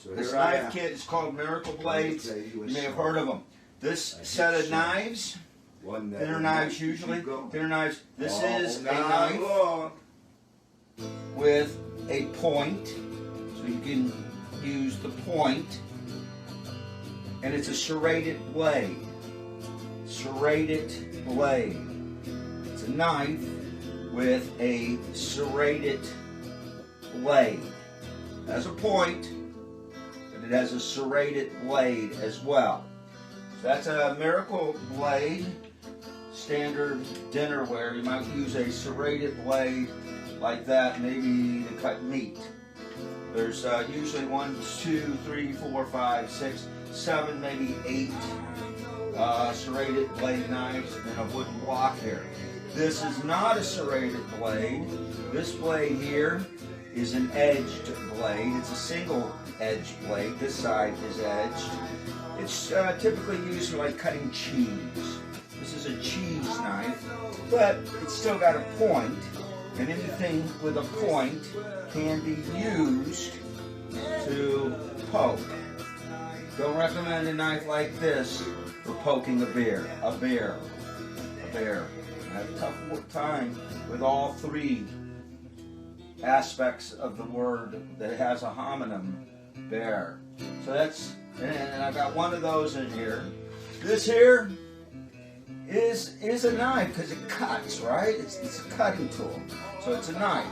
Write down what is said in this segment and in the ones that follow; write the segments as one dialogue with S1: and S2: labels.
S1: So
S2: this knife kit is called Miracle Blades. You may have heard of them. This set of knives, thinner knives usually, thinner knives. This is a knife with a point, so you can use the point, and it's a serrated blade. Serrated blade. It's a knife with a serrated blade. It has a point, but it has a serrated blade as well. So that's a Miracle Blade, standard dinnerware. You might use a serrated blade like that, maybe to cut meat. There's usually 1, 2, 3, 4, 5, 6, 7, maybe 8 serrated blade knives in a wooden block here. This is not a serrated blade. This blade here is an edged blade. It's a single edged blade. This side is edged. It's typically used for like cutting cheese. This is a cheese knife, but it's still got a point, and anything with a point can be used to poke. Don't recommend a knife like this for poking a bear. I have a tough time with all 3 aspects of the word that has a homonym, bear. So that's, and I've got one of those in here. This here is a knife because it cuts, right? It's a cutting tool, so it's a knife.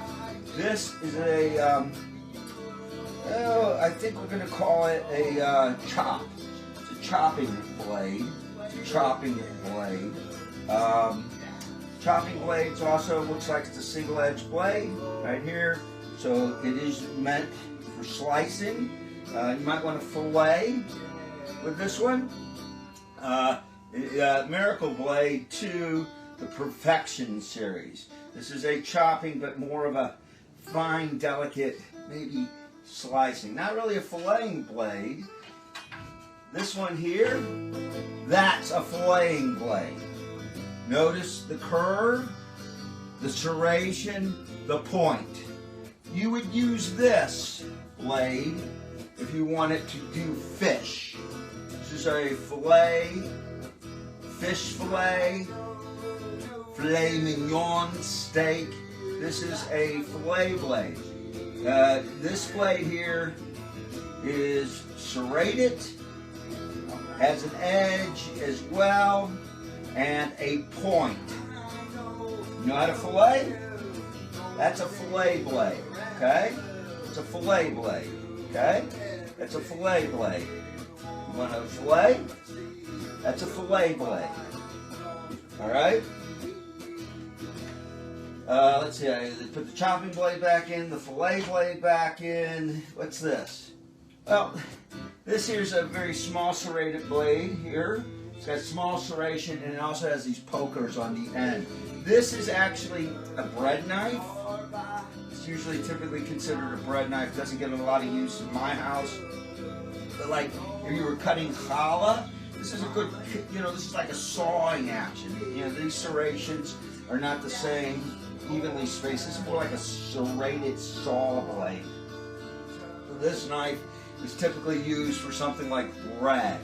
S2: This is a, I think we're going to call it a chop. It's a chopping blade. It's a chopping blade. Chopping blades also looks like it's a single-edged blade right here, so it is meant for slicing. You might want to fillet with this one. Miracle Blade 2, the Perfection series. This is a chopping, but more of a fine, delicate, maybe slicing. Not really a filleting blade. This one here, that's a filleting blade. Notice the curve, the serration, the point. You would use this blade if you wanted to do fish. This is a fillet, fish fillet, filet mignon steak. This is a fillet blade. This blade here is serrated, has an edge as well, and a point. You know how to fillet? That's a fillet blade, okay? It's a fillet blade, okay? That's a fillet blade. You want to fillet? That's a fillet blade. All right? Let's see, I put the chopping blade back in, the fillet blade back in. What's this? Well, this here's a very small serrated blade here. It's got small serration, and it also has these pokers on the end. This is actually a bread knife. It's usually typically considered a bread knife. It doesn't get a lot of use in my house. But like if you were cutting challah, this is a good, this is like a sawing action. These serrations are not the same, evenly spaced. This is more like a serrated saw blade. So this knife is typically used for something like bread.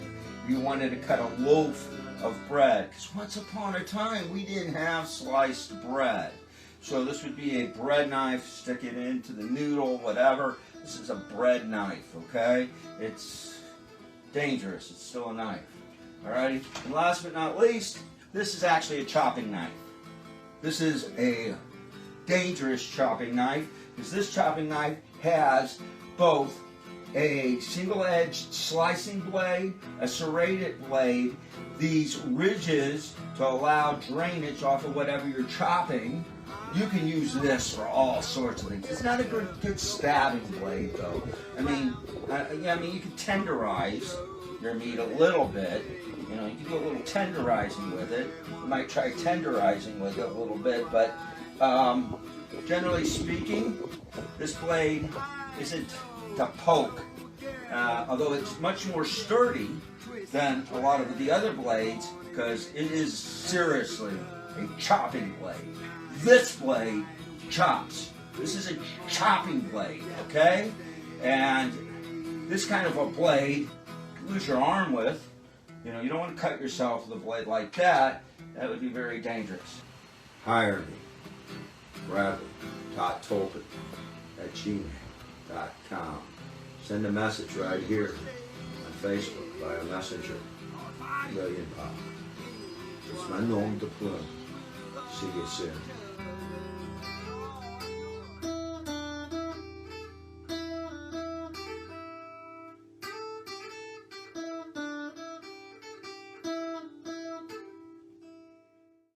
S2: You wanted to cut a loaf of bread, because once upon a time we didn't have sliced bread. So this would be a bread knife, stick it into the noodle, whatever. This is a bread knife, okay? It's dangerous, it's still a knife. Alrighty, and last but not least, this is actually a chopping knife. This is a dangerous chopping knife, because this chopping knife has both a single-edged slicing blade, a serrated blade, these ridges to allow drainage off of whatever you're chopping. You can use this for all sorts of things. It's not a good stabbing blade, though. I mean, you can tenderize your meat a little bit. You can do a little tenderizing with it. You might try tenderizing with it a little bit, but generally speaking, this blade isn't to poke, although it's much more sturdy than a lot of the other blades, because it is seriously a chopping blade. This blade chops. This is a chopping blade, okay? And this kind of a blade, you can lose your arm with. You know, you don't want to cut yourself with a blade like that. That would be very dangerous. Hire me. Bradley.Tolkien@gmail.com. Send a message right here on Facebook via Messenger. Million Pop. It's my nom de plume. See you soon.